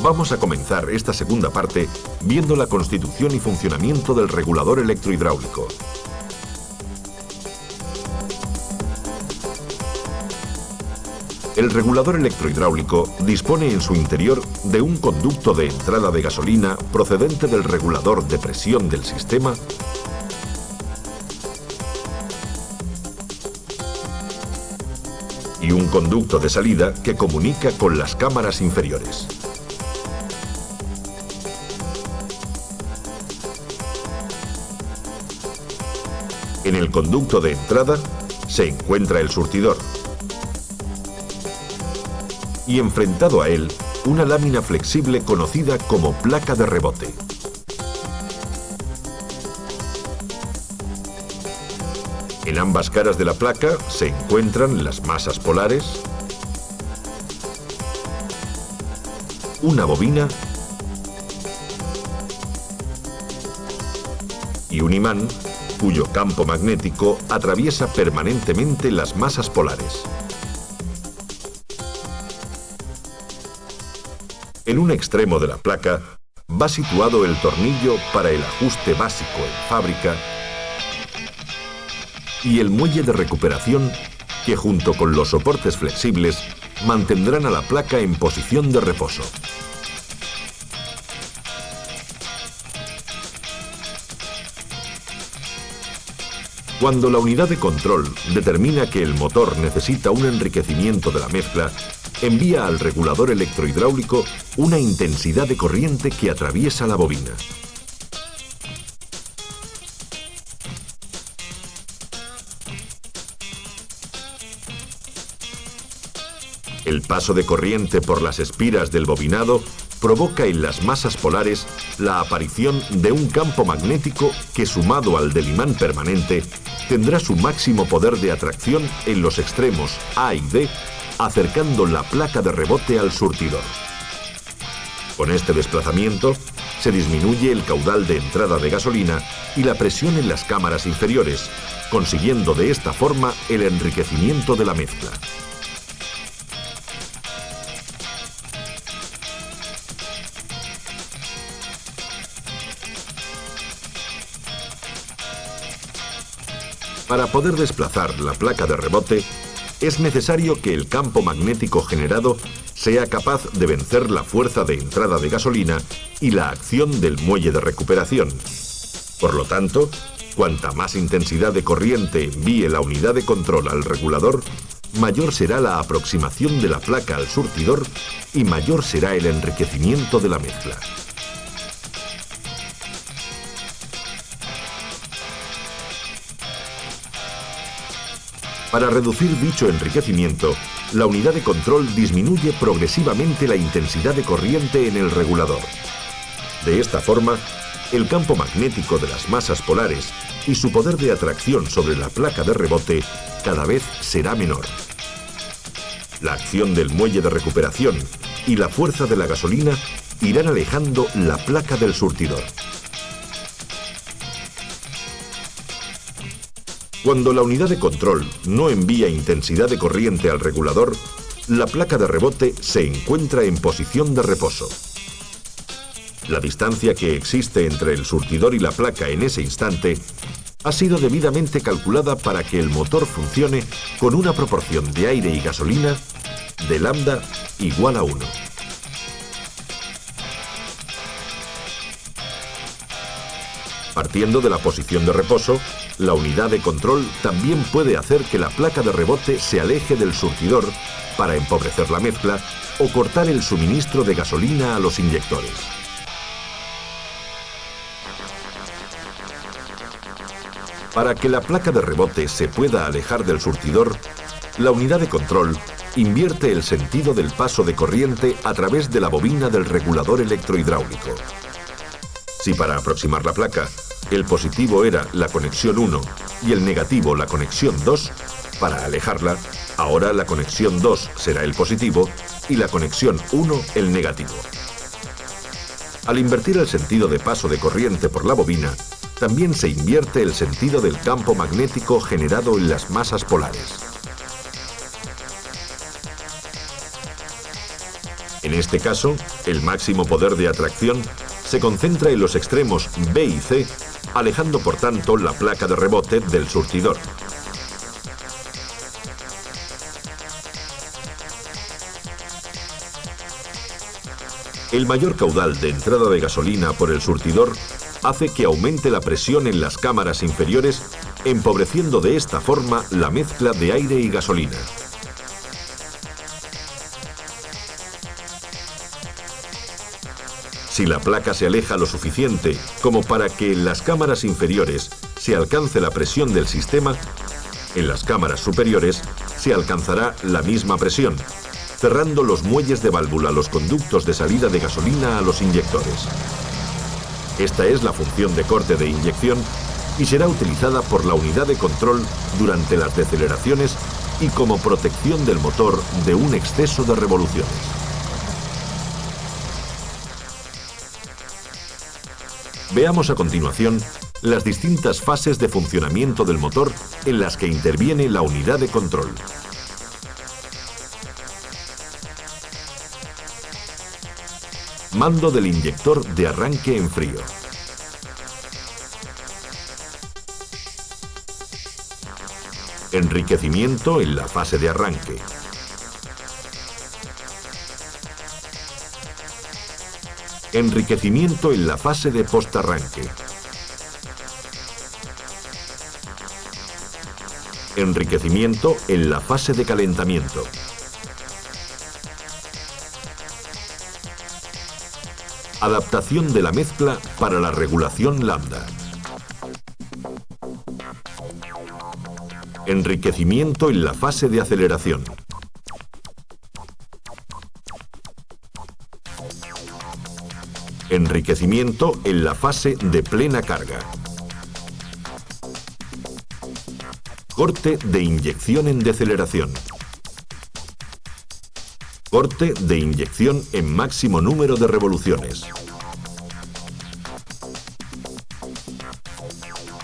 Vamos a comenzar esta segunda parte viendo la constitución y funcionamiento del regulador electrohidráulico. El regulador electrohidráulico dispone en su interior de un conducto de entrada de gasolina procedente del regulador de presión del sistema y un conducto de salida que comunica con las cámaras inferiores. En el conducto de entrada se encuentra el surtidor y enfrentado a él una lámina flexible conocida como placa de rebote. En ambas caras de la placa se encuentran las masas polares, una bobina y un imán cuyo campo magnético atraviesa permanentemente las masas polares. En un extremo de la placa va situado el tornillo para el ajuste básico en fábrica y el muelle de recuperación que junto con los soportes flexibles mantendrán a la placa en posición de reposo. Cuando la unidad de control determina que el motor necesita un enriquecimiento de la mezcla, envía al regulador electrohidráulico una intensidad de corriente que atraviesa la bobina. El paso de corriente por las espiras del bobinado provoca en las masas polares la aparición de un campo magnético que, sumado al del imán permanente, tendrá su máximo poder de atracción en los extremos A y D, acercando la placa de rebote al surtidor. Con este desplazamiento se disminuye el caudal de entrada de gasolina y la presión en las cámaras inferiores, consiguiendo de esta forma el enriquecimiento de la mezcla. Para poder desplazar la placa de rebote, es necesario que el campo magnético generado sea capaz de vencer la fuerza de entrada de gasolina y la acción del muelle de recuperación. Por lo tanto, cuanta más intensidad de corriente envíe la unidad de control al regulador, mayor será la aproximación de la placa al surtidor y mayor será el enriquecimiento de la mezcla. Para reducir dicho enriquecimiento, la unidad de control disminuye progresivamente la intensidad de corriente en el regulador. De esta forma, el campo magnético de las masas polares y su poder de atracción sobre la placa de rebote cada vez será menor. La acción del muelle de recuperación y la fuerza de la gasolina irán alejando la placa del surtidor. Cuando la unidad de control no envía intensidad de corriente al regulador, la placa de rebote se encuentra en posición de reposo. La distancia que existe entre el surtidor y la placa en ese instante ha sido debidamente calculada para que el motor funcione con una proporción de aire y gasolina de lambda igual a 1. Partiendo de la posición de reposo, la unidad de control también puede hacer que la placa de rebote se aleje del surtidor para empobrecer la mezcla o cortar el suministro de gasolina a los inyectores. Para que la placa de rebote se pueda alejar del surtidor, la unidad de control invierte el sentido del paso de corriente a través de la bobina del regulador electrohidráulico. Si para aproximar la placa el positivo era la conexión 1 y el negativo la conexión 2, para alejarla, ahora la conexión 2 será el positivo y la conexión 1 el negativo. Al invertir el sentido de paso de corriente por la bobina, también se invierte el sentido del campo magnético generado en las masas polares. En En este caso, el máximo poder de atracción se concentra en los extremos B y C, alejando por tanto la placa de rebote del surtidor. El mayor caudal de entrada de gasolina por el surtidor hace que aumente la presión en las cámaras inferiores, empobreciendo de esta forma la mezcla de aire y gasolina. Si la placa se aleja lo suficiente como para que en las cámaras inferiores se alcance la presión del sistema, en las cámaras superiores se alcanzará la misma presión, cerrando los muelles de válvula, los conductos de salida de gasolina a los inyectores. Esta es la función de corte de inyección y será utilizada por la unidad de control durante las deceleraciones y como protección del motor de un exceso de revoluciones. Veamos a continuación las distintas fases de funcionamiento del motor en las que interviene la unidad de control. Mando del inyector de arranque en frío. Enriquecimiento en la fase de arranque. Enriquecimiento en la fase de postarranque. Enriquecimiento en la fase de calentamiento. Adaptación de la mezcla para la regulación lambda. Enriquecimiento en la fase de aceleración. Enriquecimiento en la fase de plena carga. Corte de inyección en deceleración. Corte de inyección en máximo número de revoluciones.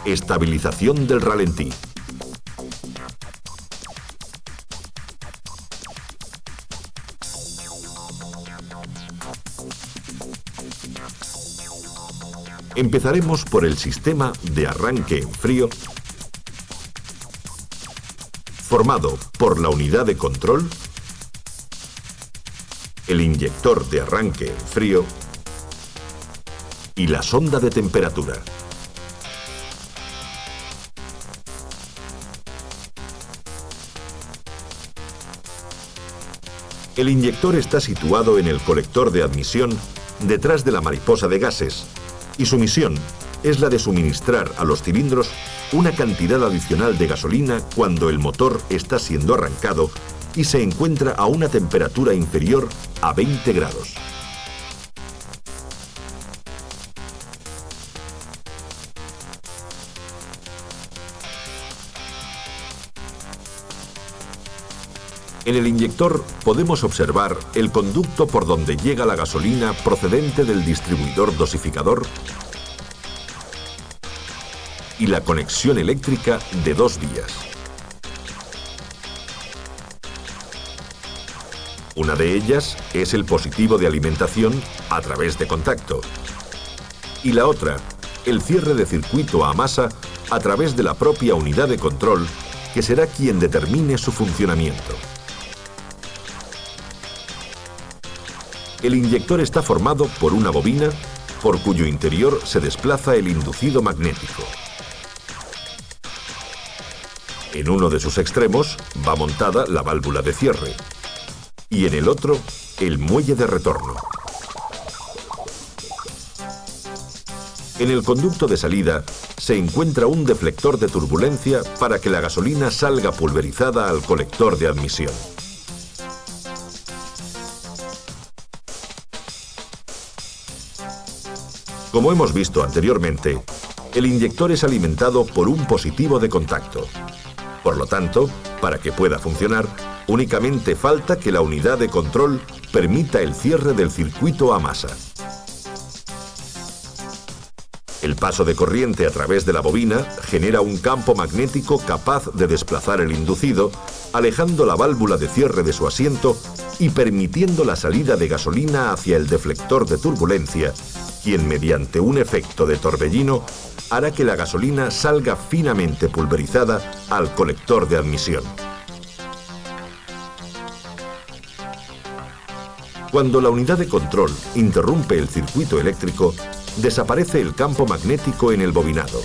Estabilización del ralentí. Empezaremos por el sistema de arranque en frío, formado por la unidad de control, el inyector de arranque en frío y la sonda de temperatura. El inyector está situado en el colector de admisión detrás de la mariposa de gases, y su misión es la de suministrar a los cilindros una cantidad adicional de gasolina cuando el motor está siendo arrancado y se encuentra a una temperatura inferior a 20 grados. En el inyector podemos observar el conducto por donde llega la gasolina procedente del distribuidor dosificador y la conexión eléctrica de 2 vías. Una de ellas es el positivo de alimentación a través de contacto y la otra, el cierre de circuito a masa a través de la propia unidad de control, que será quien determine su funcionamiento. El inyector está formado por una bobina por cuyo interior se desplaza el inducido magnético. En uno de sus extremos va montada la válvula de cierre y en el otro el muelle de retorno. En el conducto de salida se encuentra un deflector de turbulencia para que la gasolina salga pulverizada al colector de admisión. Como hemos visto anteriormente, el inyector es alimentado por un positivo de contacto. Por lo tanto, para que pueda funcionar, únicamente falta que la unidad de control permita el cierre del circuito a masa. El paso de corriente a través de la bobina genera un campo magnético capaz de desplazar el inducido, alejando la válvula de cierre de su asiento y permitiendo la salida de gasolina hacia el deflector de turbulencia, quien mediante un efecto de torbellino hará que la gasolina salga finamente pulverizada al colector de admisión. Cuando la unidad de control interrumpe el circuito eléctrico, desaparece el campo magnético en el bobinado.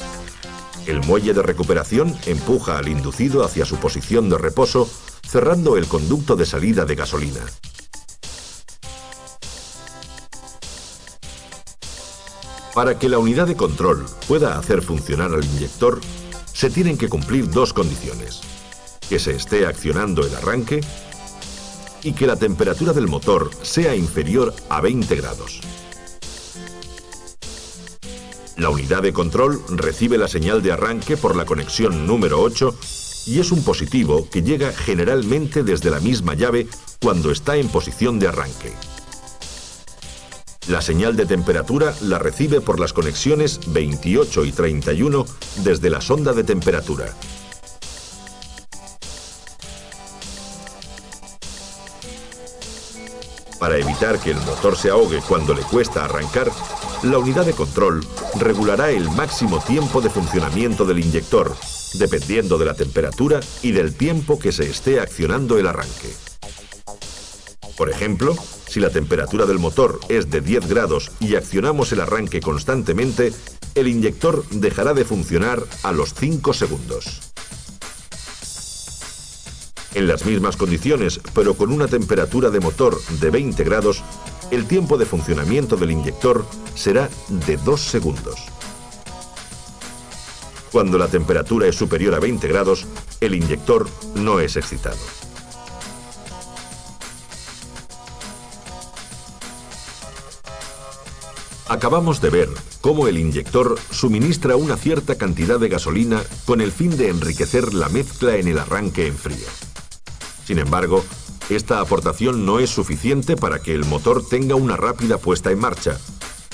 El muelle de recuperación empuja al inducido hacia su posición de reposo, cerrando el conducto de salida de gasolina. Para que la unidad de control pueda hacer funcionar al inyector, se tienen que cumplir dos condiciones: que se esté accionando el arranque y que la temperatura del motor sea inferior a 20 grados. La unidad de control recibe la señal de arranque por la conexión número 8 y es un positivo que llega generalmente desde la misma llave cuando está en posición de arranque. La señal de temperatura la recibe por las conexiones 28 y 31 desde la sonda de temperatura. Para evitar que el motor se ahogue cuando le cuesta arrancar, la unidad de control regulará el máximo tiempo de funcionamiento del inyector, dependiendo de la temperatura y del tiempo que se esté accionando el arranque. Por ejemplo, si la temperatura del motor es de 10 grados y accionamos el arranque constantemente, el inyector dejará de funcionar a los 5 segundos. En las mismas condiciones, pero con una temperatura de motor de 20 grados, el tiempo de funcionamiento del inyector será de 2 segundos. Cuando la temperatura es superior a 20 grados, el inyector no es excitado. Acabamos de ver cómo el inyector suministra una cierta cantidad de gasolina con el fin de enriquecer la mezcla en el arranque en frío. Sin embargo, esta aportación no es suficiente para que el motor tenga una rápida puesta en marcha.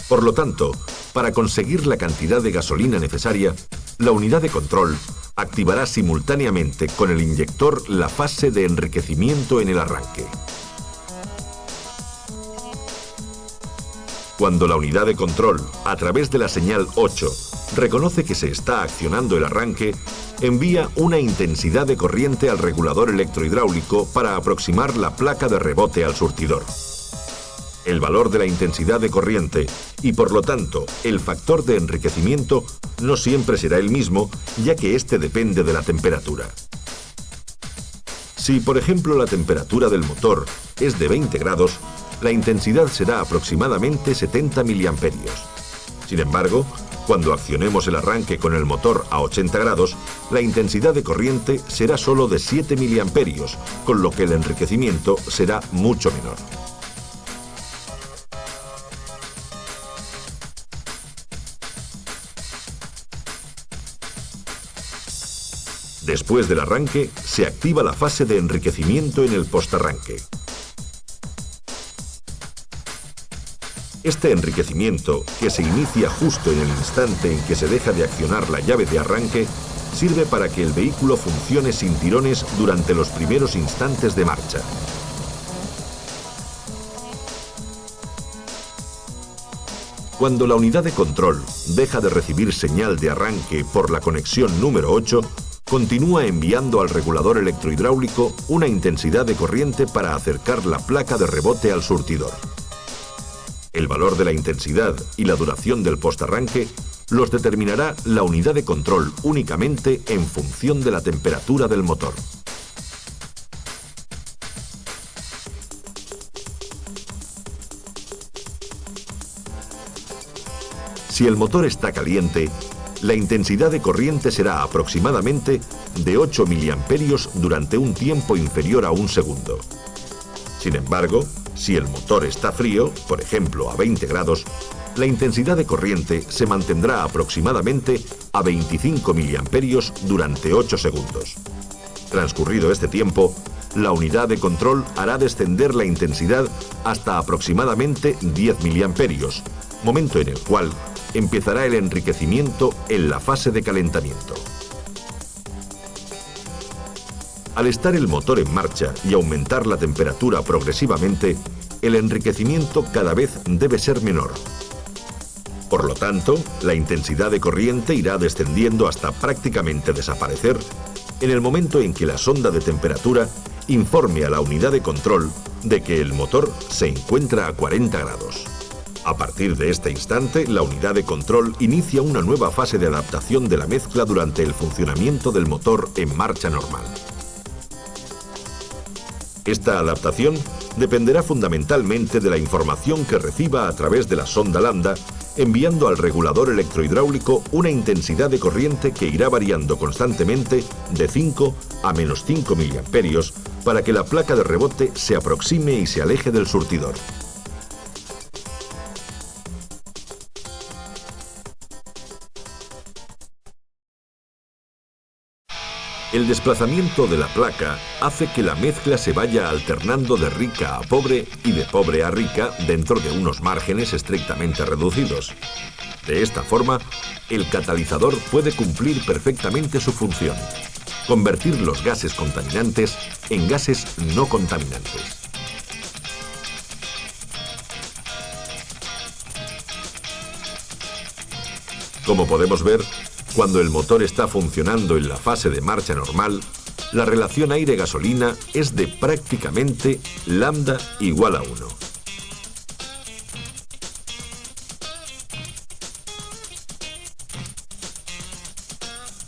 Por lo tanto, para conseguir la cantidad de gasolina necesaria, la unidad de control activará simultáneamente con el inyector la fase de enriquecimiento en el arranque. Cuando la unidad de control, a través de la señal 8, reconoce que se está accionando el arranque, envía una intensidad de corriente al regulador electrohidráulico para aproximar la placa de rebote al surtidor. El valor de la intensidad de corriente y, por lo tanto, el factor de enriquecimiento no siempre será el mismo, ya que este depende de la temperatura. Si, por ejemplo, la temperatura del motor es de 20 grados, la intensidad será aproximadamente 70 miliamperios. Sin embargo, cuando accionemos el arranque con el motor a 80 grados, la intensidad de corriente será solo de 7 miliamperios, con lo que el enriquecimiento será mucho menor. Después del arranque, se activa la fase de enriquecimiento en el postarranque. Este enriquecimiento, que se inicia justo en el instante en que se deja de accionar la llave de arranque, sirve para que el vehículo funcione sin tirones durante los primeros instantes de marcha. Cuando la unidad de control deja de recibir señal de arranque por la conexión número 8, continúa enviando al regulador electrohidráulico una intensidad de corriente para acercar la placa de rebote al surtidor. El valor de la intensidad y la duración del postarranque los determinará la unidad de control únicamente en función de la temperatura del motor. Si el motor está caliente, la intensidad de corriente será aproximadamente de 8 miliamperios durante un tiempo inferior a un segundo. Sin embargo, si el motor está frío, por ejemplo a 20 grados, la intensidad de corriente se mantendrá aproximadamente a 25 miliamperios durante 8 segundos. Transcurrido este tiempo, la unidad de control hará descender la intensidad hasta aproximadamente 10 miliamperios, momento en el cual empezará el enriquecimiento en la fase de calentamiento. Al estar el motor en marcha y aumentar la temperatura progresivamente, el enriquecimiento cada vez debe ser menor. Por lo tanto, la intensidad de corriente irá descendiendo hasta prácticamente desaparecer en el momento en que la sonda de temperatura informe a la unidad de control de que el motor se encuentra a 40 grados. A partir de este instante, la unidad de control inicia una nueva fase de adaptación de la mezcla durante el funcionamiento del motor en marcha normal. Esta adaptación dependerá fundamentalmente de la información que reciba a través de la sonda lambda, enviando al regulador electrohidráulico una intensidad de corriente que irá variando constantemente de 5 a menos 5 miliamperios para que la placa de rebote se aproxime y se aleje del surtidor. El desplazamiento de la placa hace que la mezcla se vaya alternando de rica a pobre y de pobre a rica dentro de unos márgenes estrictamente reducidos. De esta forma, el catalizador puede cumplir perfectamente su función: convertir los gases contaminantes en gases no contaminantes. Como podemos ver, cuando el motor está funcionando en la fase de marcha normal, la relación aire-gasolina es de prácticamente lambda igual a 1.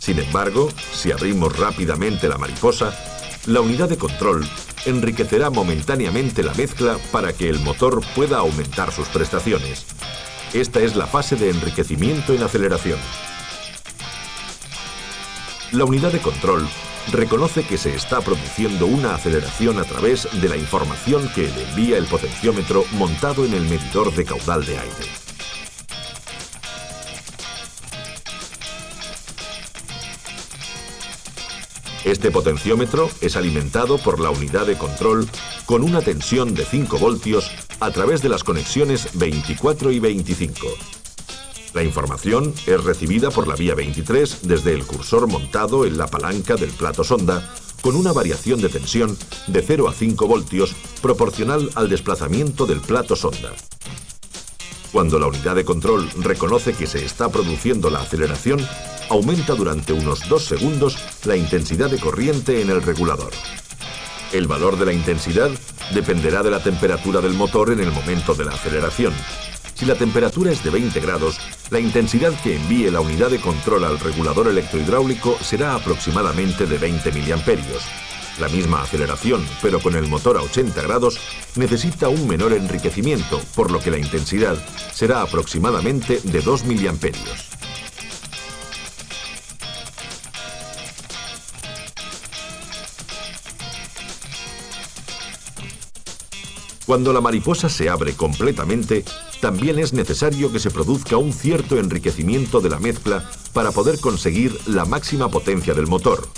Sin embargo, si abrimos rápidamente la mariposa, la unidad de control enriquecerá momentáneamente la mezcla para que el motor pueda aumentar sus prestaciones. Esta es la fase de enriquecimiento en aceleración. La unidad de control reconoce que se está produciendo una aceleración a través de la información que le envía el potenciómetro montado en el medidor de caudal de aire. Este potenciómetro es alimentado por la unidad de control con una tensión de 5 voltios a través de las conexiones 24 y 25. La información es recibida por la vía 23 desde el cursor montado en la palanca del plato sonda con una variación de tensión de 0 a 5 voltios proporcional al desplazamiento del plato sonda. Cuando la unidad de control reconoce que se está produciendo la aceleración, aumenta durante unos 2 segundos la intensidad de corriente en el regulador. El valor de la intensidad dependerá de la temperatura del motor en el momento de la aceleración. Si la temperatura es de 20 grados, la intensidad que envíe la unidad de control al regulador electrohidráulico será aproximadamente de 20 miliamperios. La misma aceleración, pero con el motor a 80 grados, necesita un menor enriquecimiento, por lo que la intensidad será aproximadamente de 2 miliamperios. Cuando la mariposa se abre completamente, también es necesario que se produzca un cierto enriquecimiento de la mezcla para poder conseguir la máxima potencia del motor.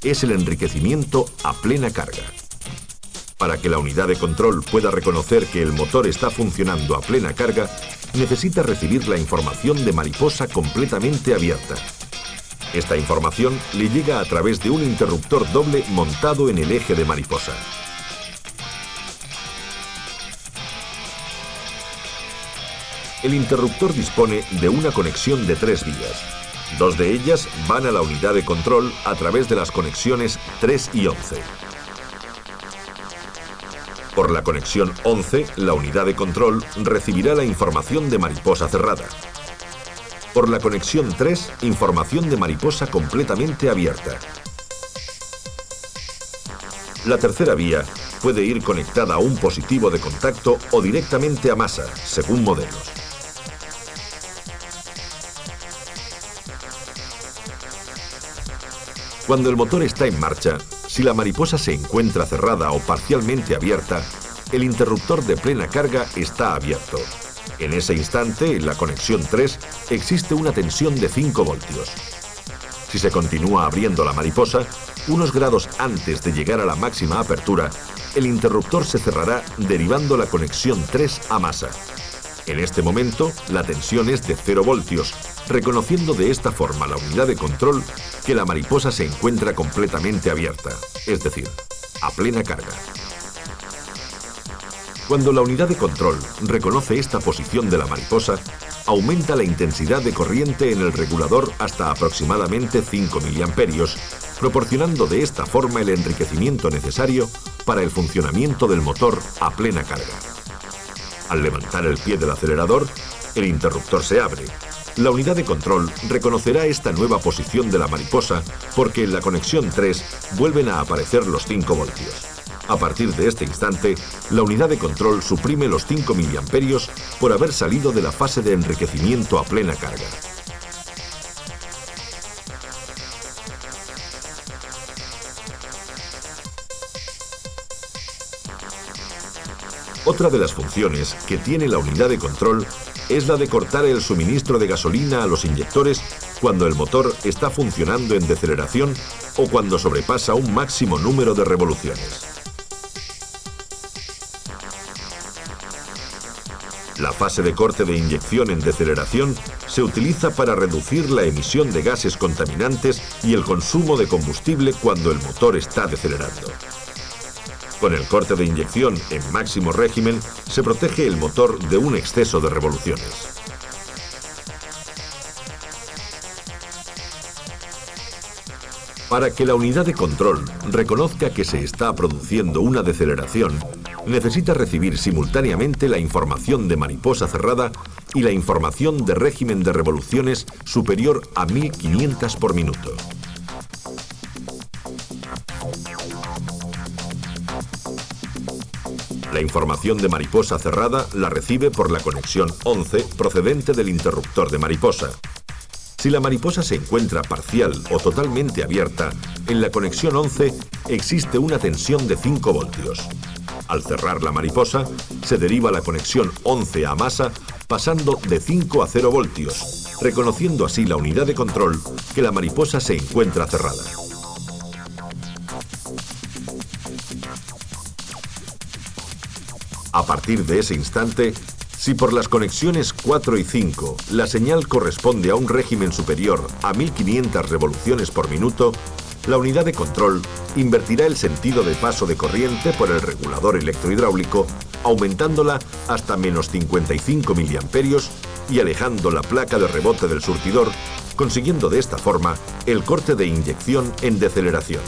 Es el enriquecimiento a plena carga. Para que la unidad de control pueda reconocer que el motor está funcionando a plena carga, necesita recibir la información de mariposa completamente abierta. Esta información le llega a través de un interruptor doble montado en el eje de mariposa. El interruptor dispone de una conexión de 3 vías. 2 de ellas van a la unidad de control a través de las conexiones 3 y 11. Por la conexión 11, la unidad de control recibirá la información de mariposa cerrada. Por la conexión 3, información de mariposa completamente abierta. La tercera vía puede ir conectada a un positivo de contacto o directamente a masa, según modelos. Cuando el motor está en marcha, si la mariposa se encuentra cerrada o parcialmente abierta, el interruptor de plena carga está abierto. En ese instante, en la conexión 3, existe una tensión de 5 voltios. Si se continúa abriendo la mariposa, unos grados antes de llegar a la máxima apertura, el interruptor se cerrará derivando la conexión 3 a masa. En este momento, la tensión es de 0 voltios, reconociendo de esta forma la unidad de control que la mariposa se encuentra completamente abierta, es decir, a plena carga. Cuando la unidad de control reconoce esta posición de la mariposa, aumenta la intensidad de corriente en el regulador hasta aproximadamente 5 miliamperios, proporcionando de esta forma el enriquecimiento necesario para el funcionamiento del motor a plena carga. Al levantar el pie del acelerador, el interruptor se abre. La unidad de control reconocerá esta nueva posición de la mariposa porque en la conexión 3 vuelven a aparecer los 5 voltios. A partir de este instante, la unidad de control suprime los 5 miliamperios por haber salido de la fase de enriquecimiento a plena carga. Otra de las funciones que tiene la unidad de control es la de cortar el suministro de gasolina a los inyectores cuando el motor está funcionando en deceleración o cuando sobrepasa un máximo número de revoluciones. La fase de corte de inyección en deceleración se utiliza para reducir la emisión de gases contaminantes y el consumo de combustible cuando el motor está decelerando. Con el corte de inyección en máximo régimen se protege el motor de un exceso de revoluciones. Para que la unidad de control reconozca que se está produciendo una deceleración, necesita recibir simultáneamente la información de mariposa cerrada y la información de régimen de revoluciones superior a 1500 por minuto. La información de mariposa cerrada la recibe por la conexión 11 procedente del interruptor de mariposa. Si la mariposa se encuentra parcial o totalmente abierta, en la conexión 11 existe una tensión de 5 voltios. Al cerrar la mariposa, se deriva la conexión 11 a masa pasando de 5 a 0 voltios, reconociendo así la unidad de control que la mariposa se encuentra cerrada. A partir de ese instante, si por las conexiones 4 y 5 la señal corresponde a un régimen superior a 1500 revoluciones por minuto, la unidad de control invertirá el sentido de paso de corriente por el regulador electrohidráulico, aumentándola hasta menos 55 miliamperios y alejando la placa de rebote del surtidor, consiguiendo de esta forma el corte de inyección en deceleración.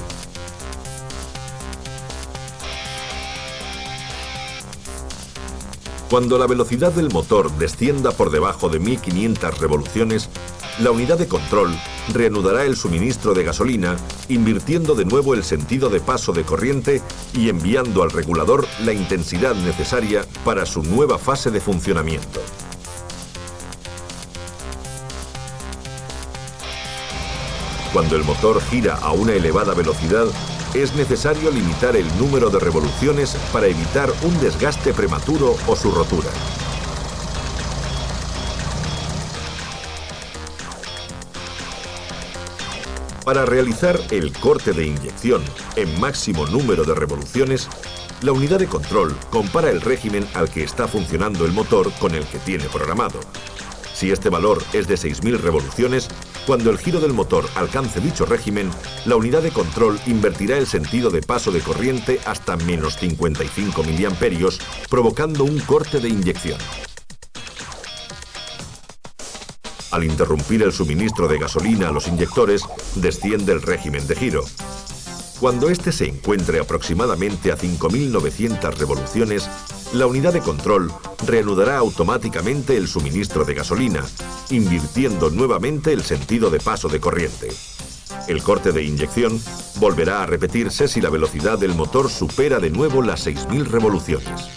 Cuando la velocidad del motor descienda por debajo de 1500 revoluciones, la unidad de control reanudará el suministro de gasolina, invirtiendo de nuevo el sentido de paso de corriente y enviando al regulador la intensidad necesaria para su nueva fase de funcionamiento. Cuando el motor gira a una elevada velocidad, es necesario limitar el número de revoluciones para evitar un desgaste prematuro o su rotura. Para realizar el corte de inyección en máximo número de revoluciones, la unidad de control compara el régimen al que está funcionando el motor con el que tiene programado. Si este valor es de 6000 revoluciones, cuando el giro del motor alcance dicho régimen, la unidad de control invertirá el sentido de paso de corriente hasta menos 55 miliamperios, provocando un corte de inyección. Al interrumpir el suministro de gasolina a los inyectores, desciende el régimen de giro. Cuando éste se encuentre aproximadamente a 5900 revoluciones, la unidad de control reanudará automáticamente el suministro de gasolina, invirtiendo nuevamente el sentido de paso de corriente. El corte de inyección volverá a repetirse si la velocidad del motor supera de nuevo las 6000 revoluciones.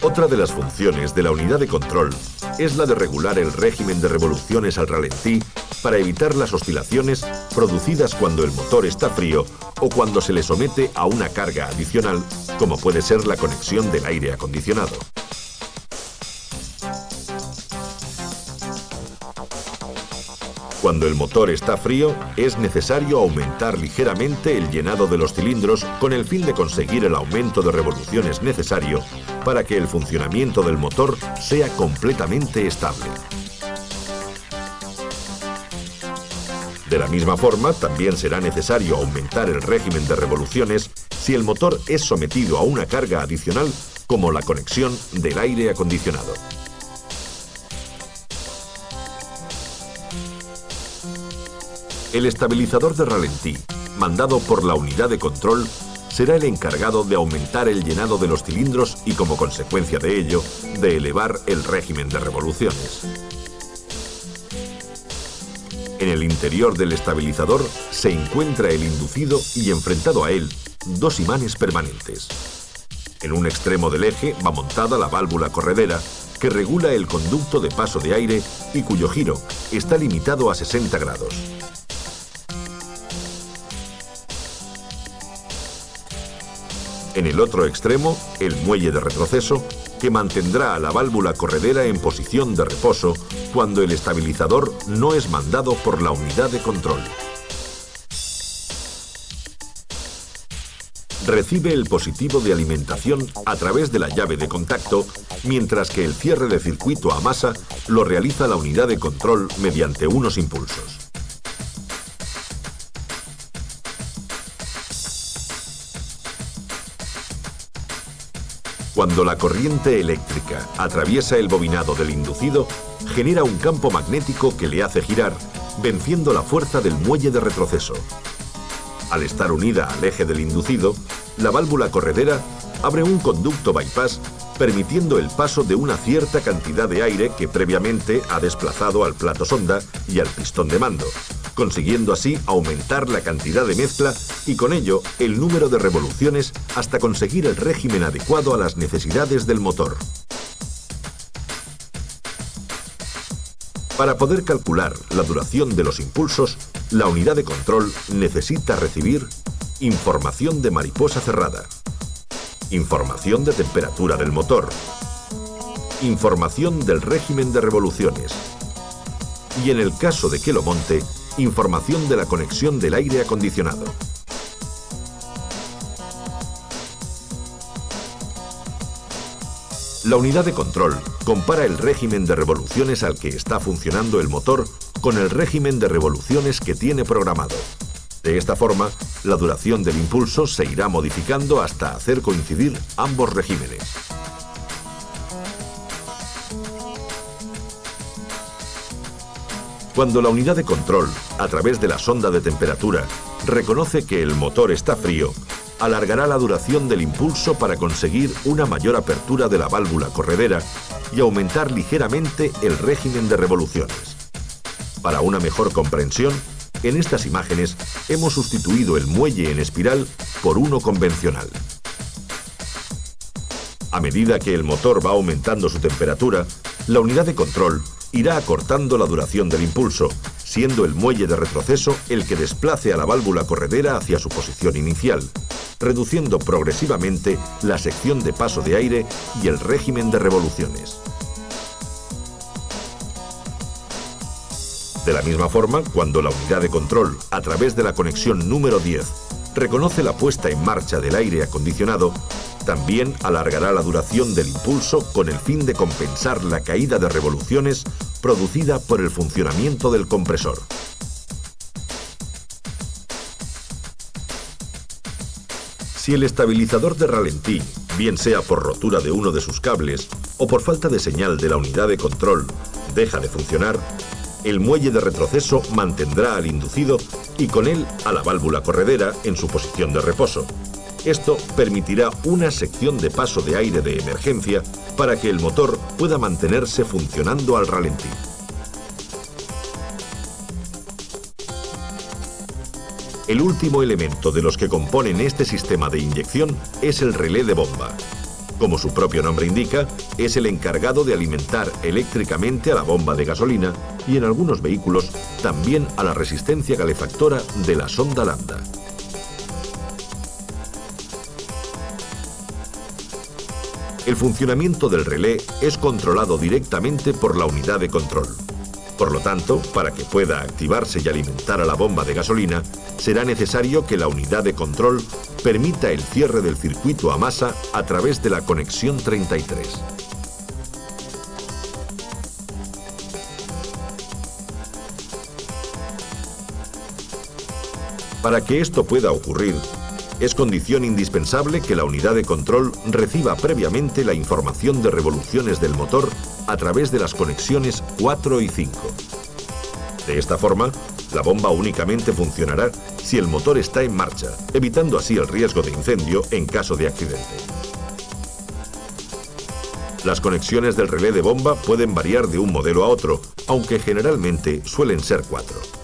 Otra de las funciones de la unidad de control es la de regular el régimen de revoluciones al ralentí para evitar las oscilaciones producidas cuando el motor está frío o cuando se le somete a una carga adicional, como puede ser la conexión del aire acondicionado. Cuando el motor está frío, es necesario aumentar ligeramente el llenado de los cilindros con el fin de conseguir el aumento de revoluciones necesario para que el funcionamiento del motor sea completamente estable. De la misma forma, también será necesario aumentar el régimen de revoluciones si el motor es sometido a una carga adicional como la conexión del aire acondicionado. El estabilizador de ralentí, mandado por la unidad de control, será el encargado de aumentar el llenado de los cilindros y, como consecuencia de ello, de elevar el régimen de revoluciones. En el interior del estabilizador se encuentra el inducido y enfrentado a él, dos imanes permanentes. En un extremo del eje va montada la válvula corredera, que regula el conducto de paso de aire y cuyo giro está limitado a 60 grados. En el otro extremo, el muelle de retroceso, que mantendrá a la válvula corredera en posición de reposo cuando el estabilizador no es mandado por la unidad de control. Recibe el positivo de alimentación a través de la llave de contacto, mientras que el cierre de circuito a masa lo realiza la unidad de control mediante unos impulsos. Cuando la corriente eléctrica atraviesa el bobinado del inducido, genera un campo magnético que le hace girar, venciendo la fuerza del muelle de retroceso. Al estar unida al eje del inducido, la válvula corredera abre un conducto bypass, permitiendo el paso de una cierta cantidad de aire que previamente ha desplazado al plato sonda y al pistón de mando, consiguiendo así aumentar la cantidad de mezcla y con ello el número de revoluciones hasta conseguir el régimen adecuado a las necesidades del motor. Para poder calcular la duración de los impulsos, la unidad de control necesita recibir información de mariposa cerrada, información de temperatura del motor, información del régimen de revoluciones y, en el caso de que lo monte, información de la conexión del aire acondicionado. La unidad de control compara el régimen de revoluciones al que está funcionando el motor con el régimen de revoluciones que tiene programado. De esta forma, la duración del impulso se irá modificando hasta hacer coincidir ambos regímenes. Cuando la unidad de control, a través de la sonda de temperatura, reconoce que el motor está frío, alargará la duración del impulso para conseguir una mayor apertura de la válvula corredera y aumentar ligeramente el régimen de revoluciones. Para una mejor comprensión, en estas imágenes hemos sustituido el muelle en espiral por uno convencional. A medida que el motor va aumentando su temperatura, la unidad de control irá acortando la duración del impulso, siendo el muelle de retroceso el que desplace a la válvula corredera hacia su posición inicial, reduciendo progresivamente la sección de paso de aire y el régimen de revoluciones. De la misma forma, cuando la unidad de control, a través de la conexión número 10, reconoce la puesta en marcha del aire acondicionado, también alargará la duración del impulso con el fin de compensar la caída de revoluciones producida por el funcionamiento del compresor. Si el estabilizador de ralentí, bien sea por rotura de uno de sus cables o por falta de señal de la unidad de control, deja de funcionar, el muelle de retroceso mantendrá al inducido y con él a la válvula corredera en su posición de reposo. Esto permitirá una sección de paso de aire de emergencia para que el motor pueda mantenerse funcionando al ralentí. El último elemento de los que componen este sistema de inyección es el relé de bomba. Como su propio nombre indica, es el encargado de alimentar eléctricamente a la bomba de gasolina y en algunos vehículos también a la resistencia calefactora de la sonda lambda. El funcionamiento del relé es controlado directamente por la unidad de control. Por lo tanto, para que pueda activarse y alimentar a la bomba de gasolina, será necesario que la unidad de control permita el cierre del circuito a masa a través de la conexión 33. Para que esto pueda ocurrir, es condición indispensable que la unidad de control reciba previamente la información de revoluciones del motor a través de las conexiones 4 y 5. De esta forma, la bomba únicamente funcionará si el motor está en marcha, evitando así el riesgo de incendio en caso de accidente. Las conexiones del relé de bomba pueden variar de un modelo a otro, aunque generalmente suelen ser 4.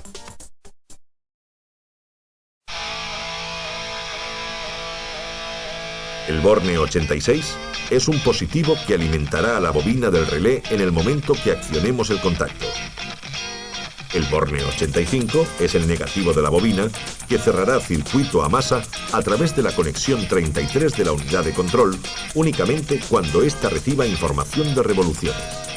El borne 86 es un positivo que alimentará a la bobina del relé en el momento que accionemos el contacto. El borne 85 es el negativo de la bobina que cerrará circuito a masa a través de la conexión 33 de la unidad de control únicamente cuando ésta reciba información de revoluciones.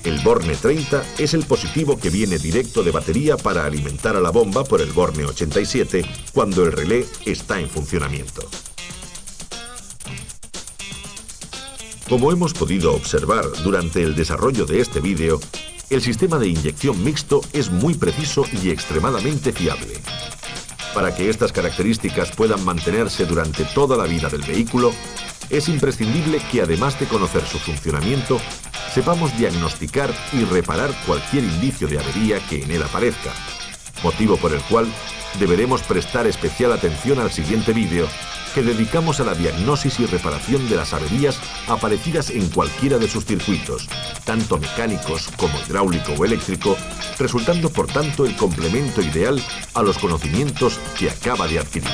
El borne 30 es el positivo que viene directo de batería para alimentar a la bomba por el borne 87 cuando el relé está en funcionamiento. Como hemos podido observar durante el desarrollo de este vídeo, el sistema de inyección mixto es muy preciso y extremadamente fiable. Para que estas características puedan mantenerse durante toda la vida del vehículo, es imprescindible que además de conocer su funcionamiento, sepamos diagnosticar y reparar cualquier indicio de avería que en él aparezca, motivo por el cual deberemos prestar especial atención al siguiente vídeo que dedicamos a la diagnosis y reparación de las averías aparecidas en cualquiera de sus circuitos, tanto mecánicos como hidráulico o eléctrico, resultando por tanto el complemento ideal a los conocimientos que acaba de adquirir.